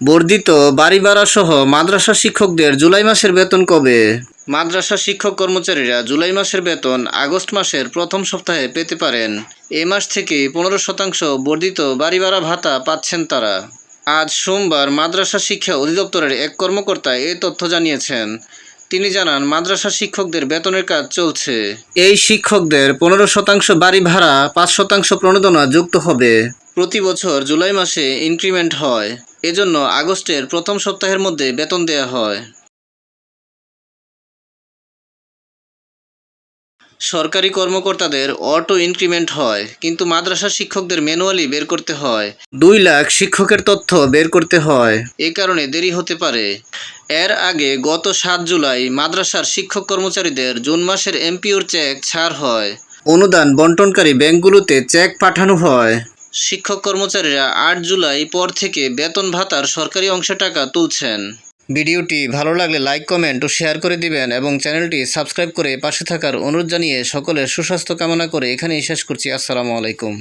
বর্ধিত বাড়ি ভাড়া সহ মাদ্রাসা শিক্ষকদের জুলাই মাসের বেতন কবে? মাদ্রাসা শিক্ষক কর্মচারীরা জুলাই মাসের বেতন আগস্ট মাসের প্রথম সপ্তাহে পেতে পারেন। এ মাস থেকে 15% বর্ধিত বাড়ি ভাড়া ভাতা পাচ্ছেন তারা। আজ সোমবার মাদ্রাসা শিক্ষা অধিদপ্তরের এক কর্মকর্তা এ তথ্য জানিয়েছেন। তিনি জানান, মাদ্রাসা শিক্ষকদের বেতনের কাজ চলছে। এই শিক্ষকদের 15% বাড়ি ভাড়া, 5% প্রণোদনা যুক্ত হবে। প্রতি বছর জুলাই মাসে ইনক্রিমেন্ট হয়, এজন্য আগস্টের প্রথম সপ্তাহের মধ্যে বেতন দেয়া হয়। সরকারি কর্মকর্তাদের অটো ইনক্রিমেন্ট হয়, কিন্তু মাদ্রাসা শিক্ষকদের ম্যানুয়ালি বের করতে হয়। 2 লাখ শিক্ষকের তথ্য বের করতে হয়, এ কারণে দেরি হতে পারে। এর আগে গত 7 জুলাই মাদ্রাসার শিক্ষক কর্মচারীদের জুন মাসের এমপিওর চেক ছাড় হয়। অনুদান বন্টনকারী ব্যাংকগুলোতে চেক পাঠানো হয়। শিক্ষক কর্মচারীরা 8 জুলাই পর থেকে বেতন ভাতার সরকারি অংশে টাকা তুলছেন। ভিডিওটি ভালো লাগলে লাইক, কমেন্ট ও শেয়ার করে দিবেন এবং চ্যানেলটি সাবস্ক্রাইব করে পাশে থাকার অনুরোধ জানিয়ে সকলের সুস্বাস্থ্য কামনা করে এখানেই শেষ করছি। আসসালামু আলাইকুম।